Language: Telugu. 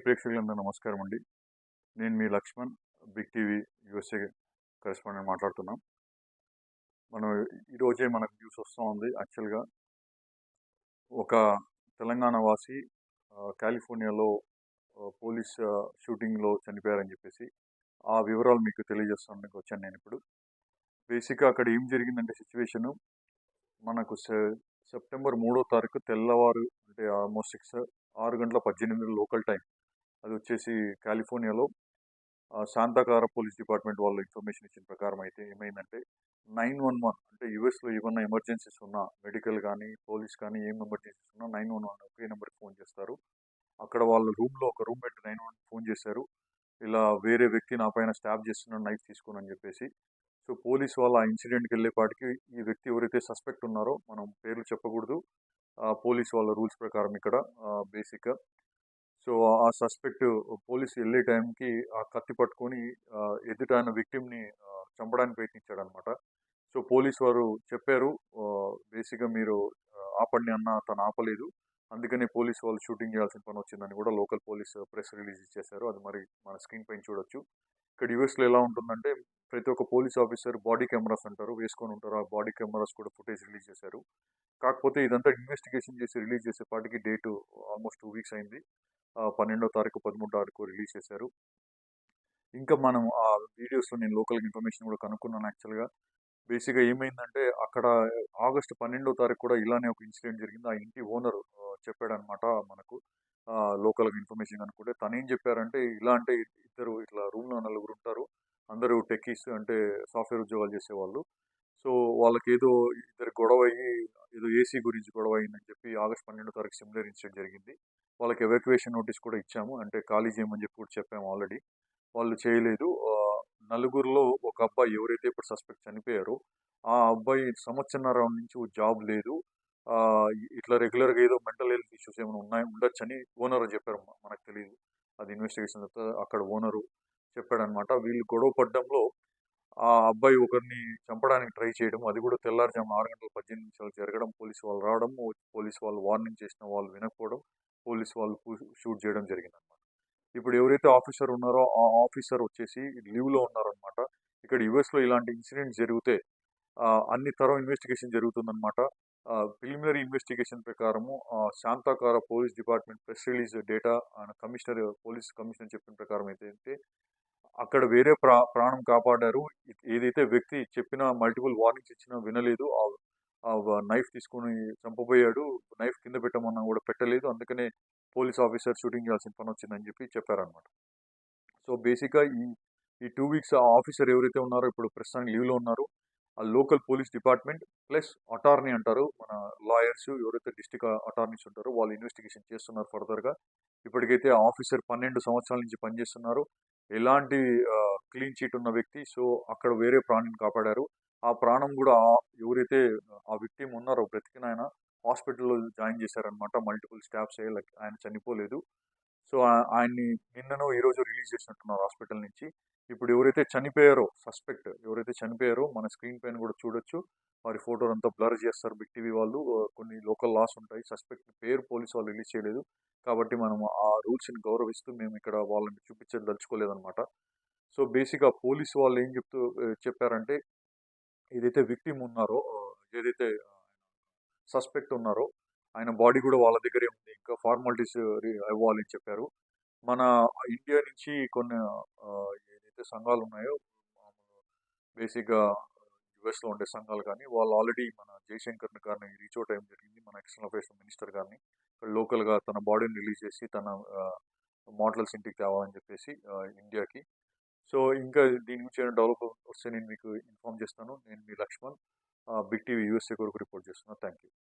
ప్రేక్షకులందరూ నమస్కారం అండి. నేను మీ Laxman, big TV USA correspondent మాట్లాడుతున్నాం. మనం ఈరోజే మనకు న్యూస్ వస్తూ ఉంది. యాక్చువల్గా ఒక తెలంగాణ వాసి కాలిఫోర్నియాలో పోలీస్ షూటింగ్లో చనిపోయారని చెప్పేసి ఆ వివరాలు మీకు తెలియజేస్తానికి వచ్చాను నేను ఇప్పుడు. బేసిక్గా అక్కడ ఏం జరిగిందంటే సిచ్యువేషను మనకు సెప్టెంబర్ 3వ తారీఖు తెల్లవారు అంటే ఆల్మోస్ట్ 6:18 లోకల్ టైం. అది వచ్చేసి కాలిఫోర్నియాలో శాంతాకార పోలీస్ డిపార్ట్మెంట్ వాళ్ళు ఇన్ఫర్మేషన్ ఇచ్చిన ప్రకారం అయితే ఏమైందంటే 911 అంటే యూఎస్లో ఏమన్నా ఎమర్జెన్సీస్ ఉన్నా మెడికల్ కానీ పోలీస్ కానీ ఏం ఎమర్జెన్సీస్ ఉన్నా 911 ఒకే నెంబర్కి ఫోన్ చేస్తారు. అక్కడ వాళ్ళ రూమ్లో ఒక రూమ్మేట్ 911 ఫోన్ చేశారు. ఇలా వేరే వ్యక్తి నా పైన స్టాబ్ చేస్తున్నాడు నైఫ్ తీసుకుని అని చెప్పేసి. సో పోలీస్ వాళ్ళు ఆ ఇన్సిడెంట్కి వెళ్ళేపాటికి ఈ వ్యక్తి ఎవరైతే సస్పెక్ట్ ఉన్నారో మనం పేర్లు చెప్పకూడదు పోలీస్ వాళ్ళ రూల్స్ ప్రకారం ఇక్కడ బేసిక్గా. సో ఆ సస్పెక్ట్ పోలీసు వెళ్ళే టైంకి ఆ కత్తి పట్టుకొని ఎదుట ఆయన విక్టిమ్ని చంపడానికి ప్రయత్నించాడు అనమాట. సో పోలీస్ వారు చెప్పారు బేసిక్గా మీరు ఆపండి అన్న తను ఆపలేదు, అందుకనే పోలీస్ వాళ్ళు షూటింగ్ చేయాల్సిన పని వచ్చిందని కూడా లోకల్ పోలీస్ ప్రెస్ రిలీజ్ ఇచ్చేశారు. అది మరి మన స్క్రీన్ పైన చూడొచ్చు. ఇక్కడ యూఎస్లో ఎలా ఉంటుందంటే ప్రతి ఒక్క పోలీస్ ఆఫీసర్ బాడీ కెమెరాస్ అంటారు వేసుకొని ఉంటారు. ఆ బాడీ కెమెరాస్ కూడా ఫుటేజ్ రిలీజ్ చేశారు. కాకపోతే ఇదంతా ఇన్వెస్టిగేషన్ చేసి రిలీజ్ చేసేపాటికి డేటు ఆల్మోస్ట్ 2 వీక్స్ అయింది. 12వ తారీఖు 13వ తారీఖు రిలీజ్ చేశారు. ఇంకా మనం ఆ వీడియోస్లో నేను లోకల్ ఇన్ఫర్మేషన్ కూడా కనుక్కున్నాను. యాక్చువల్గా బేసిక్గా ఏమైందంటే అక్కడ ఆగస్టు 12వ తారీఖు కూడా ఇలానే ఒక ఇన్సిడెంట్ జరిగింది. ఆ ఇంటి ఓనర్ చెప్పాడనమాట మనకు లోకల్గా ఇన్ఫర్మేషన్ కనుక్కుంటే. తను ఏం చెప్పారంటే ఇలా అంటే ఇద్దరు ఇట్లా రూమ్లో నలుగురు ఉంటారు, అందరూ టెక్కీస్ అంటే సాఫ్ట్వేర్ ఉద్యోగాలు చేసేవాళ్ళు. సో వాళ్ళకి ఏదో ఇద్దరు గొడవ అయ్యి ఏదో ఏసీ గురించి గొడవ అయిందని చెప్పి ఆగస్ట్ 12వ తారీఖు సిమిలర్ ఇన్సిడెంట్ జరిగింది. వాళ్ళకి ఎవాక్యుయేషన్ నోటీస్ కూడా ఇచ్చాము, అంటే ఖాళీ చేయమని చెప్పి కూడా చెప్పాము ఆల్రెడీ. వాళ్ళు చేయలేదు. నలుగురిలో ఒక అబ్బాయి ఎవరైతే ఇప్పుడు సస్పెక్ట్ చనిపోయారో ఆ అబ్బాయి సంవత్సరన్నర నుంచి జాబ్ లేదు, ఇట్లా రెగ్యులర్గా ఏదో మెంటల్ హెల్త్ ఇష్యూస్ ఏమైనా ఉండొచ్చని ఓనర్ చెప్పారు. మనకు తెలియదు, అది ఇన్వెస్టిగేషన్ తర్వాత అక్కడ ఓనరు చెప్పాడనమాట. వీళ్ళు గొడవ పడ్డంలో ఆ అబ్బాయి ఒకరిని చంపడానికి ట్రై చేయడం, అది కూడా తెల్లారుజాము 6:18 జరగడం, పోలీసు వాళ్ళు రావడం, పోలీసు వాళ్ళు వార్నింగ్ చేసిన వాళ్ళు వినకపోవడం, పోలీసు వాళ్ళు షూట్ చేయడం జరిగిందనమాట. ఇప్పుడు ఎవరైతే ఆఫీసర్ ఉన్నారో ఆ ఆఫీసర్ వచ్చేసి లీవ్లో ఉన్నారనమాట. ఇక్కడ యుఎస్లో ఇలాంటి ఇన్సిడెంట్స్ జరిగితే అన్ని తరం ఇన్వెస్టిగేషన్ జరుగుతుందనమాట. ప్రిలిమినరీ ఇన్వెస్టిగేషన్ ప్రకారము Santa Clara police department press release data police commissioner చెప్పిన ప్రకారం అయితే అక్కడ వేరే ప్రాణం కాపాడారు. ఏదైతే వ్యక్తి చెప్పిన మల్టిపుల్ వార్నింగ్స్ ఇచ్చినా వినలేదు, ఆ నైఫ్ తీసుకుని చంపబోయాడు, నైఫ్ కింద పెట్టమన్నా కూడా పెట్టలేదు, అందుకనే పోలీస్ ఆఫీసర్ షూటింగ్ చేయాల్సిన పని వచ్చిందని చెప్పి చెప్పారనమాట. సో బేసిక్గా ఈ 2 వీక్స్ ఆ ఆఫీసర్ ఎవరైతే ఉన్నారో ఇప్పుడు ప్రస్తుతానికి లీవ్లో ఉన్నారు. ఆ local police department plus attorney అంటారు, మన లాయర్స్ ఎవరైతే డిస్ట్రిక్ట్ అటార్నీస్ ఉంటారో వాళ్ళు ఇన్వెస్టిగేషన్ చేస్తున్నారు ఫర్దర్గా. ఇప్పటికైతే ఆఫీసర్ 12 సంవత్సరాల నుంచి పనిచేస్తున్నారు, ఎలాంటి క్లీన్ చీట్ ఉన్న వ్యక్తి. సో అక్కడ వేరే ప్రాణిని కాపాడారు. ఆ ప్రాణం కూడా ఎవరైతే ఆ విక్టిమ్ ఉన్నారో బ్రతికిన ఆయన హాస్పిటల్లో జాయిన్ చేశారనమాట. మల్టిపుల్ స్టాఫ్స్ ఆయన చనిపోలేదు. సో ఆయన్ని నిన్ననో ఈరోజు రిలీజ్ చేసినట్టున్నారు హాస్పిటల్ నుంచి. ఇప్పుడు ఎవరైతే చనిపోయారో సస్పెక్ట్ ఎవరైతే చనిపోయారో మన స్క్రీన్ పైన కూడా చూడొచ్చు. వారి ఫోటో అంతా బ్లర్ చేస్తారు బిగ్ టీవీ వాళ్ళు. కొన్ని లోకల్ లాస్ ఉంటాయి, సస్పెక్ట్ పేరు పోలీసు వాళ్ళు రిలీజ్ చేయలేదు కాబట్టి మనం ఆ రూల్స్ని గౌరవిస్తూ మేము ఇక్కడ వాళ్ళని చూపించదలుచుకోలేదన్నమాట. సో బేసిక్గా పోలీసు వాళ్ళు ఏం చెప్పారంటే ఏదైతే విక్టిమ్ ఉన్నారో ఏదైతే సస్పెక్ట్ ఉన్నారో ఆయన బాడీ కూడా వాళ్ళ దగ్గరే ఉంది, ఇంకా ఫార్మాలిటీస్ అవ్వాలని చెప్పారు. మన ఇండియా నుంచి కొన్ని ఏదైతే సంఘాలు ఉన్నాయో బేసిక్గా యుఎస్లో ఉండే సంఘాలు కానీ వాళ్ళు ఆల్రెడీ మన జయశంకర్ గారిని రీచ్ అవుట్ అయ్యడం జరిగింది, మన ఎక్స్టర్నల్ అఫైర్స్ మినిస్టర్ గారిని. లోకల్గా తన బాడీని రిలీజ్ చేసి తన మోడల్స్ ఇంటికి తేవాలని చెప్పేసి ఇండియాకి. సో ఇంకా దీని గురించి ఏమైనా డెవలప్ వస్తే నేను మీకు ఇన్ఫార్మ్ చేస్తాను. నేను మీ లక్ష్మణ్, బిగ్ టీవీ యూఎస్ఏ కొరకు రిపోర్ట్ చేస్తున్నాను. Thank you.